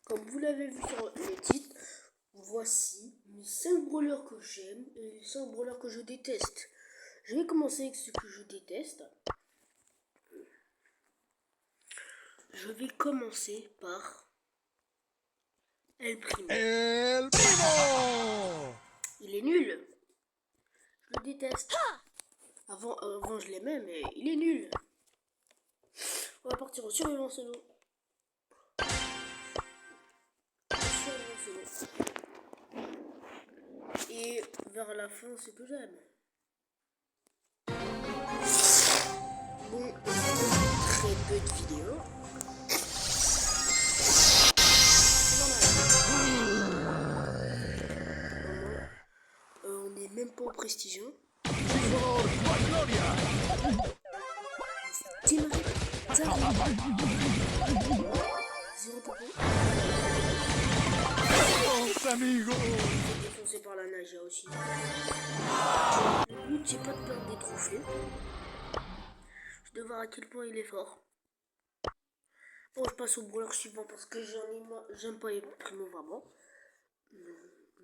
Comme vous l'avez vu sur le titre, voici les 5 brawlers que j'aime et les 5 brawlers que je déteste. Je vais commencer avec ce que je déteste. Je vais commencer par El Primo. El Primo! Il est nul. Je le déteste. Avant je l'aimais, mais il est nul. On va partir en survivant solo. Et vers la fin, c'est que j'aime. Bon, très peu de vidéos. On n'est même pas au prestigieux. Zéro popo. Amigo! Défoncé par la Naja aussi. Le but, c'est pas de perdre des trophées. Je dois voir à quel point il est fort. Bon, je passe au brawler suivant parce que j'aime pas les primo vraiment.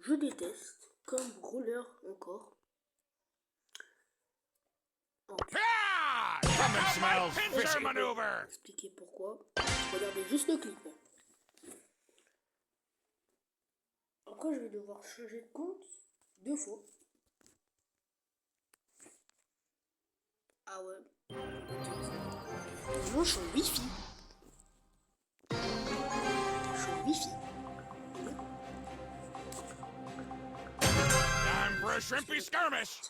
Je déteste comme brawler encore. Expliquer pourquoi. Regardez juste le clip. Après, je vais devoir changer de compte 2 fois. Ah ouais. Non, je suis en wifi. Time for a shrimpy skirmish!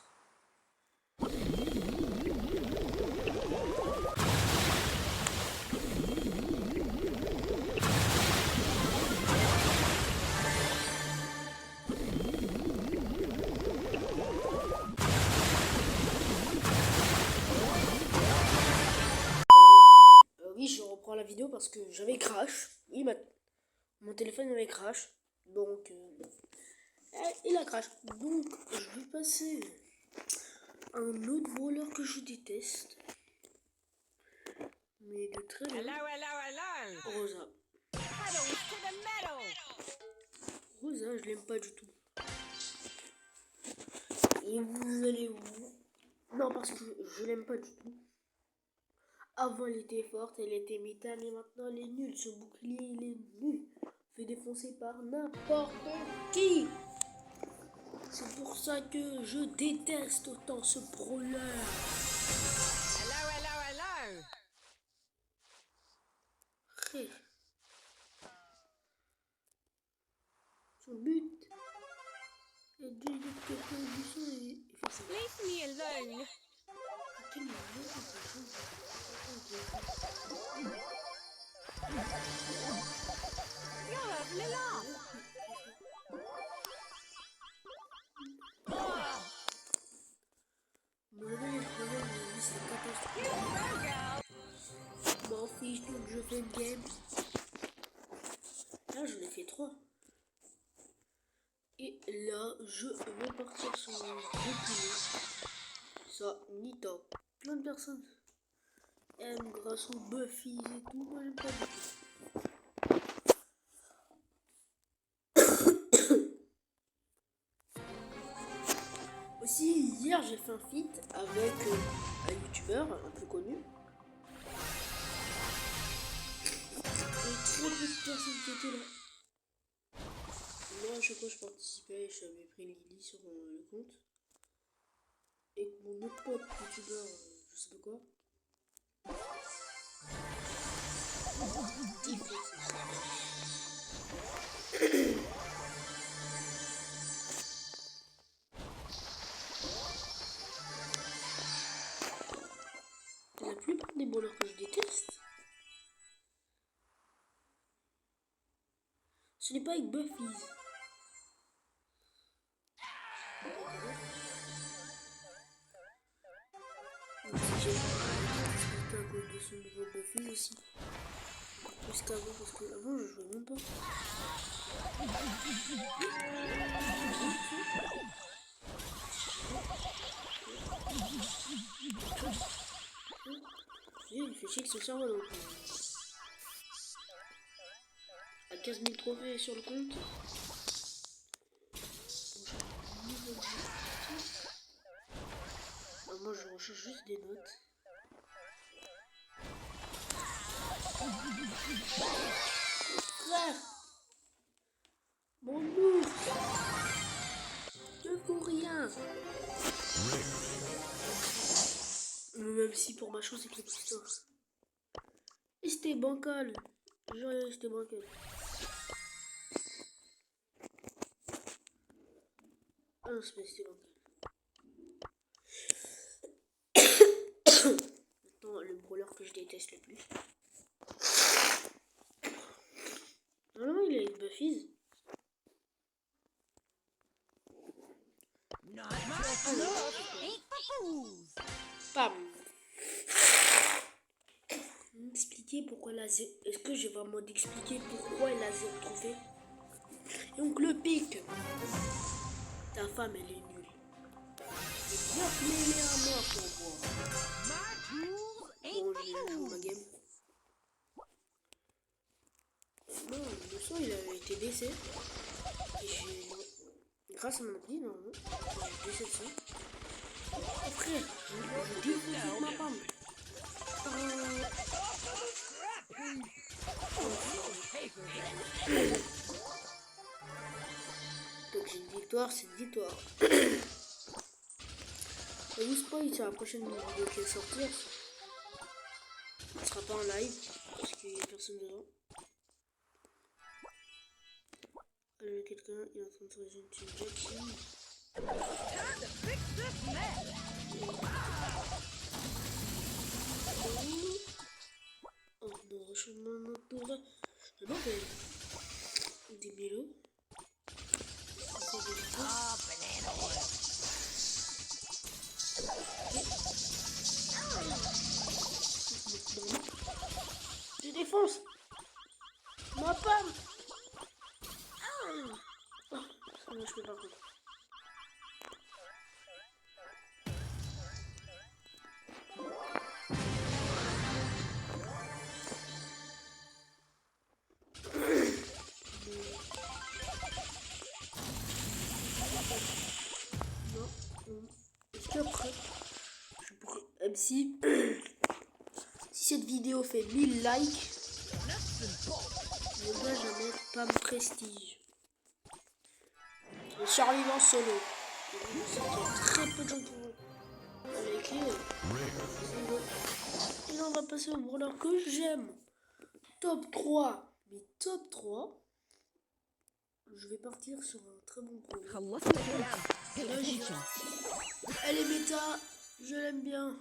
Oui, je reprends la vidéo parce que j'avais crash. Oui, mon téléphone avait crash. Donc, il a crash. Donc, je vais passer à un autre brawler que je déteste. Mais de très loin. Rosa. Rosa, je l'aime pas du tout. Et vous allez où? Non, parce que je l'aime pas du tout. Avant, elle était forte, elle était métal, et maintenant, elle est nulle. Ce bouclier, il est nul. Fait défoncer par n'importe qui. C'est pour ça que je déteste autant ce brawler. Hey. Son but est de quelqu'un du son et faire ça. Leave me alone. Quel moment ça change? You're having a laugh. M'en fiche, donc je fais une game. Là, j'en ai fait 3. Et là, je vais partir sur un reculé. Ça, Nita. Plein de personnes aiment grâce aux Buffy et tout. Moi, j'aime pas du tout. Aussi, hier, j'ai fait un feat avec un youtubeur un peu connu. Et trop peu de personnes qui étaient là. Moi, à chaque fois que je participais, j'avais pris Lily sur le compte. Et mon autre pote youtubeur, je sais pas quoi. La plupart des brawlers que je déteste, ce n'est pas avec Buffy. J'ai à cause de ce nouveau Buffy aussi. Plus qu'avant, parce que avant je jouais même pas. Il fait chier que ce cerveau donc. À 15 000 trophées sur le compte. Moi je recherche juste des notes. Frère, mon ours, ne vaut rien. Même si pour ma chose c'est que l'histoire. Et c'était bancal. Genre c'était bancal. Ah non, c'était bancal. Maintenant le brawler que je déteste le plus. Normalement il a une Buffies. Pam. Expliquer pourquoi elle a zéro. Est-ce que j'ai vraiment d'expliquer pourquoi elle a 0 trophée? Donc le pic. Ta femme elle est nulle. Viens mêler à moi pour voir. Bon, je joue ma game. Non, le son il avait été baissé. Et j'ai. Grâce à mon appli, normalement, j'ai baissé le son. Oh frère, je défonce ma femme. Donc j'ai une victoire, c'est une victoire. Et vous spoil sur la prochaine vidéo qui va sortir. Elle sera pas en live parce qu'il n'y a personne dedans. Quelqu'un est en train de faire une petite Jackson. Oh non, je m'en entoure. Non, mais des mélos. Je défonce ma pomme. Oh, ça ne je peux pas contre. Est-ce qu'après, je pourrais, même si cette vidéo fait 1000 likes, je m'engage à mettre Pam Prestige. Le survivant solo. Je sais qu'il y a très peu de gens qui vont liker. Et là, on va passer au brawler que j'aime. Top 3. Mais top 3. Je vais partir sur un très bon brawler. Elle est méta. Je l'aime bien.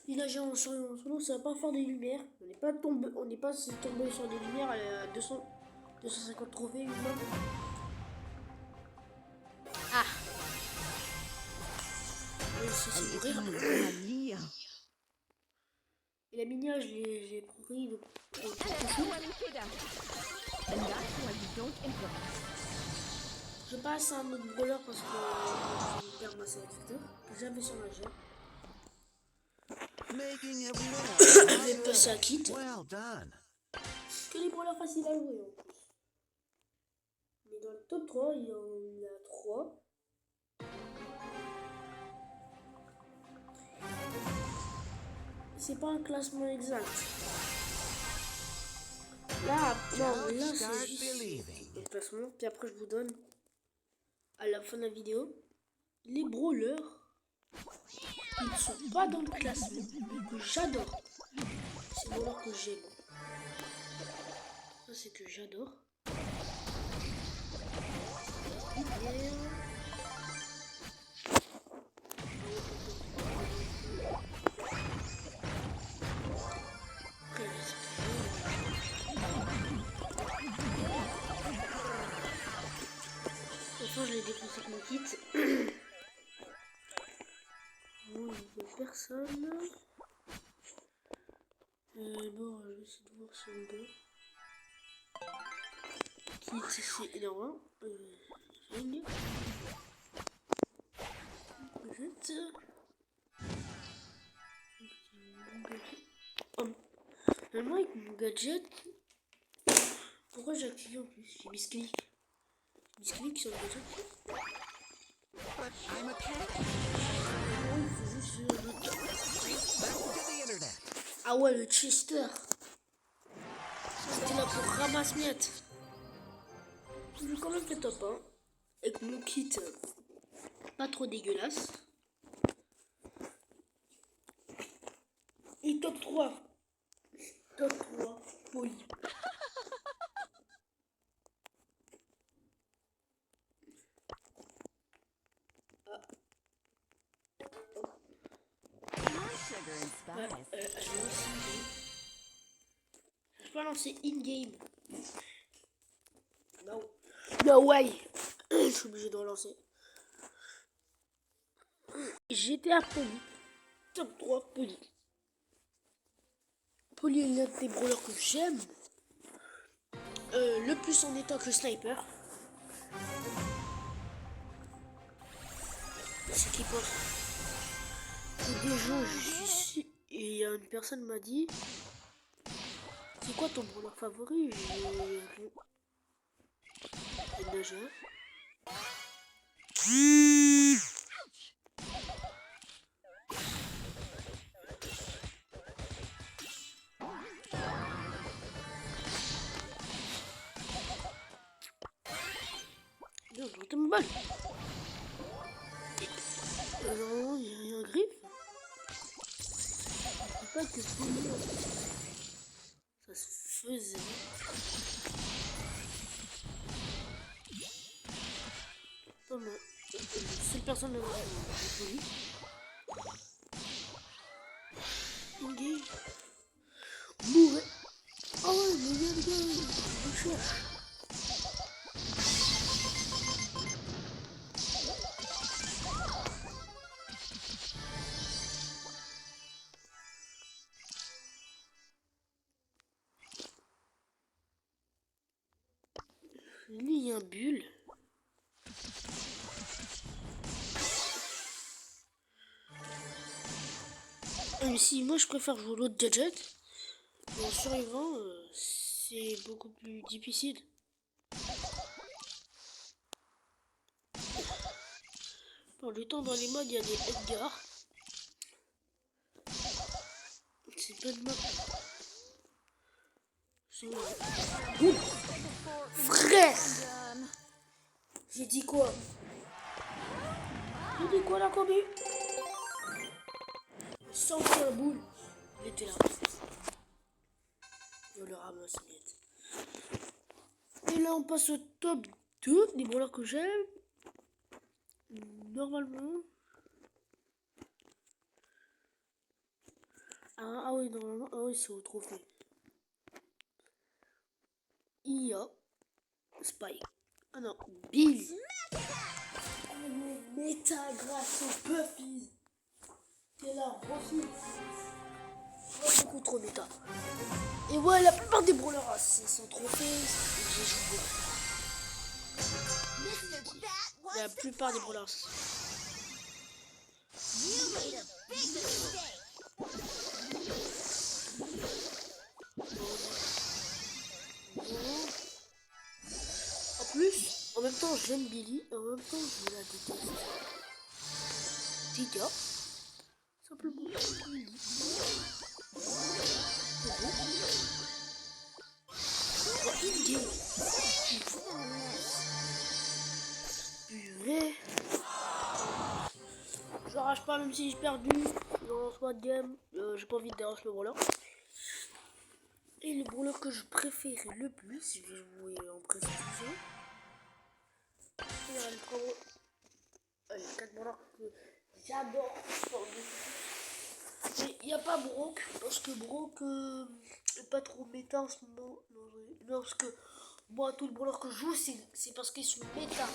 Il a géant sur solo, ça va pas faire des lumières. On n'est pas tombé sur des lumières. Elle est à 250 trophées. Ah. C'est mourir. Et la minière, je l'ai pris. Je passe à un autre brawler parce que je perds ma sélecteur. J'avais sur ma gemme. Je vais passer à Kit. Que les brawlers faciles à jouer en plus. Mais dans le top 3, il y en a 3. C'est pas un classement exact. Là, non, là c'est juste le classement. Puis après, je vous donne à la fin de la vidéo les brawlers qui ne sont pas dans le classement, mais que j'adore. C'est les brawlers que j'aime. Ça, c'est que j'adore. Enfin, je l'ai défoncé avec mon kit. Bon, il n'y a personne. Bon, je vais essayer de voir si on peut. Kit, c'est énorme. Normalement avec mon gadget. Pourquoi j'ai activé en plus? J'ai misclick. Misclick sur le gadget. But I'm a cat. Non, il faut juste Back to the internet. Ah ouais, le Chester. C'était là pour ramasse-miettes. J'ai quand même fait top 1. Avec mon kit pas trop dégueulasse. Et top 3. Top 3. Poli. Sugar and spice. Je peux lancer in-game. Non. No way. Je suis obligé de relancer. GTA Poli. Top 3 Poli. Poli est l'un des brawlers que j'aime. Le plus en étant que sniper. Ce qui pense. Des gens, je suis sûr. Et une personne m'a dit. C'est quoi ton brawler favori? J'ai nageur. Non, je retourne ma balle. Non, il y a un griffe. C'est pas que ça se faisait. Pas mal. Seule personne n'a poli. Engage. Mourir. Oh ouais, mais les gars, je cherche. Lui, il y a un bulle. Même si moi je préfère jouer l'autre gadget, mais en survivant, c'est beaucoup plus difficile. Par le temps, dans les modes, il y a des Edgar. C'est pas de mode. Ouh. Frère! J'ai dit quoi? J'ai dit quoi la combi? Sans faire la boule. Il était là. Je le ramasse net. Et là on passe au top 2 des brawlers que j'aime. Normalement. Ah oui, normalement. Ah oui, c'est au trophée. IA. Spike. Ah non, Bill. Méta grâce au Puffy. T'es là, refuse. Pas beaucoup trop méta. Et ouais, la plupart des brawlers, c'est son trophée. J'ai joué beaucoup. La plupart des brawlers. En plus, en même temps, j'aime Billy, en même temps, je la déteste. Tiga, simplement Billy. Purée. Je rage pas même si j'ai perdu. Je lance pas de game. J'ai pas envie de déranger le brawler. Et le brawler que je préférais le plus, je vais jouer en précision. Il y a le 4 brawlers que j'adore. Mais il n'y a pas Brock, parce que Brock est pas trop méta en ce moment. Non, parce que moi, tout le brawler que je joue, c'est parce qu'ils sont méta.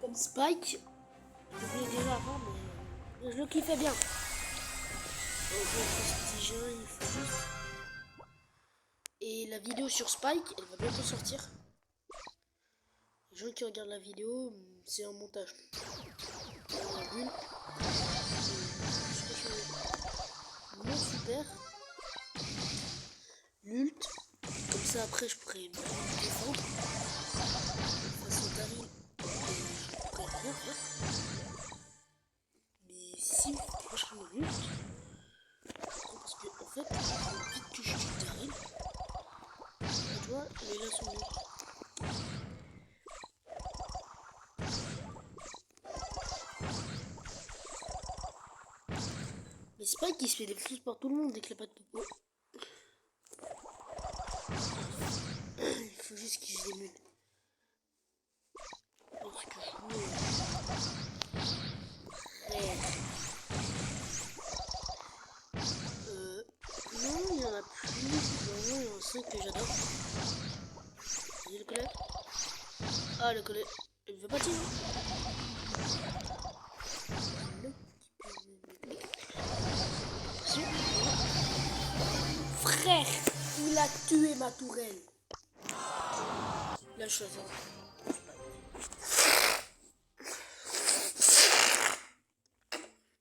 Comme Spike, je voulais déjà avant, mais je le kiffais bien. Donc, prestigieux, il faut juste. Et la vidéo sur Spike, elle va bientôt sortir. Les gens qui regardent la vidéo, c'est un montage. super. L'ult. Comme ça après je pourrais me défendre. Face au Daryl, je pourrais rien faire. Mais si moi je prends l'ult, parce que en fait, il faut vite que je tue Daryl. Tu vois, mais là son ult. Mais Spike il se fait défoncer par tout le monde dès qu'il a pas de popo. Il faut juste qu'il se démule. Parce que je joue. Non, il y en a plus. Non, il y en a 5 que j'adore. Vas-y, le collet. Ah, le collet. Il veut pas tirer. Frère, il a tué ma tourelle. Là, je suis à zéro.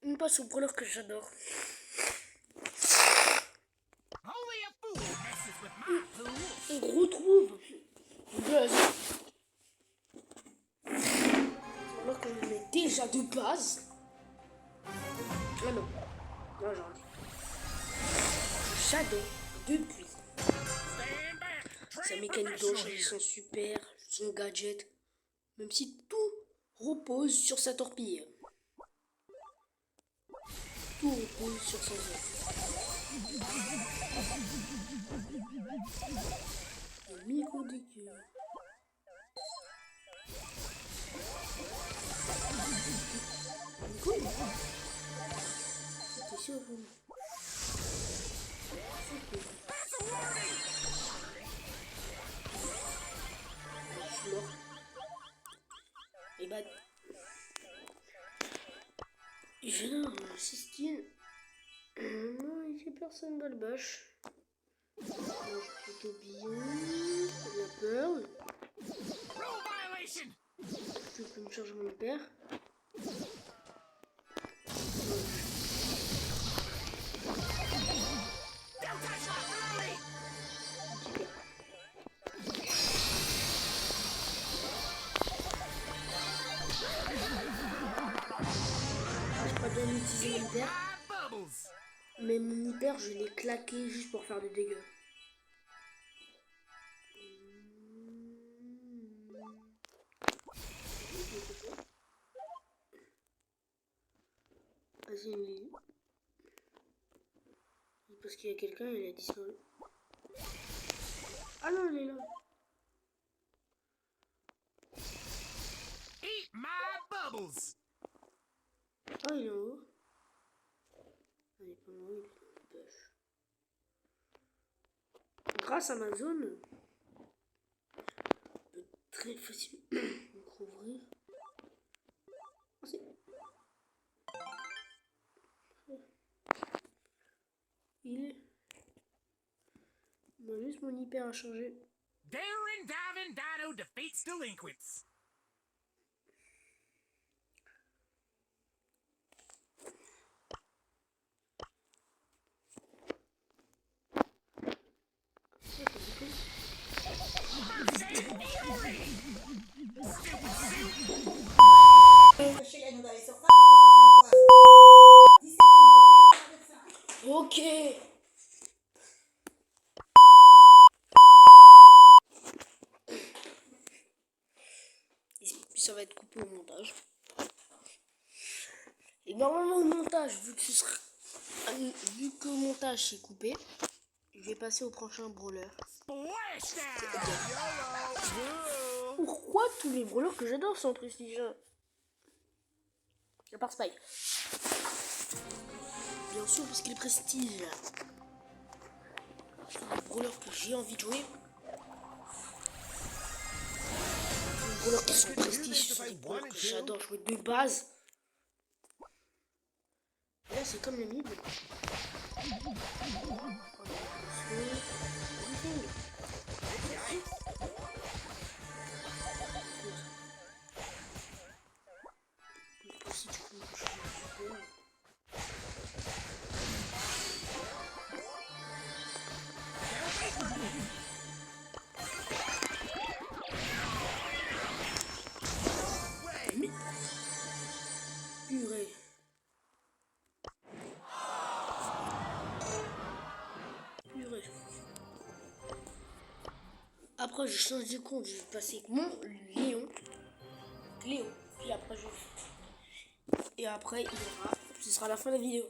Une passe au brawler que j'adore. Only a fool messes with my pool. On retrouve Buzz. Alors que je l'ai déjà de base. Ah non. Non, j'en ai. J'adore depuis. Stand back. Sa Train mécanique professional d'enchaînement, here. sont super, son gadget, même si tout repose sur sa torpille. Tout repose sur son œuf. Le micro de cœur. Nico, il est là. C'était sûr, vraiment. Je suis mort. Et bah. J'ai là un Sistine. Non, il fait personne dans le bâche. Plutôt bien. La Pearl. Rule violation. Je peux me charger mon père. Don't touch my Rowley. Super. J'ai pas bien utilisé mon hyper. My bubbles. Mais mon hyper, je l'ai claqué juste pour faire des dégâts. Vas-y, parce qu'il y a quelqu'un, il a disparu. Ah non, il est là. Eat my bubbles. Ah, il est en haut. Il est pas en haut, il est dans le bush. Grâce à ma zone, je peux très facilement me couvrir. Ah, si. Il est. Il m'a juste mon hyper à changer. Darren Diving Dino defeats delinquents. Chegando daí, só sabe que você tá com Ok. Ça va être coupé au montage. Et normalement au montage, vu que le montage c'est coupé, je vais passer au prochain brawler. Splash down. Pourquoi tous les brawlers que j'adore sont prestigieux? À part Spike. Bien sûr, parce qu'il est prestige. Les brawlers que j'ai envie de jouer. Les brawlers qui sont prestige, ce sont des brawlers que j'adore jouer de base. Là, c'est comme le mid. Purée. Purée. Après, je change de compte. Je vais passer avec mon Léon. Léon. Puis après, et après, il y aura... Ce sera la fin de la vidéo.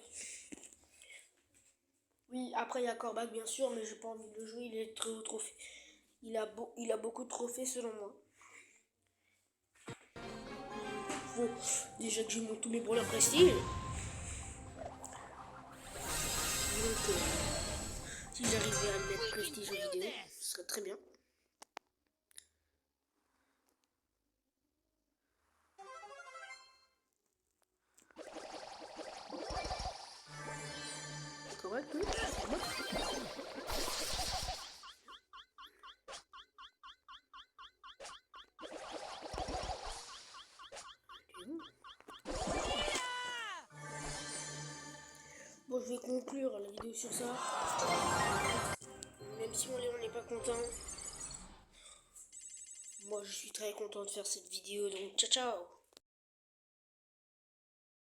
Oui, après, il y a Corbac, bien sûr, mais j'ai pas envie de le jouer. Il est très haut trophée. Il a beaucoup de trophées, selon moi. Bon, déjà que je monte tous mes brawlers prestige. Donc, si j'arrivais à mettre prestige en vidéo, ce serait très bien. Correct, oui. Bon, je vais conclure la vidéo sur ça. Même si mon Léon n'est pas content, moi je suis très content de faire cette vidéo, donc ciao ciao.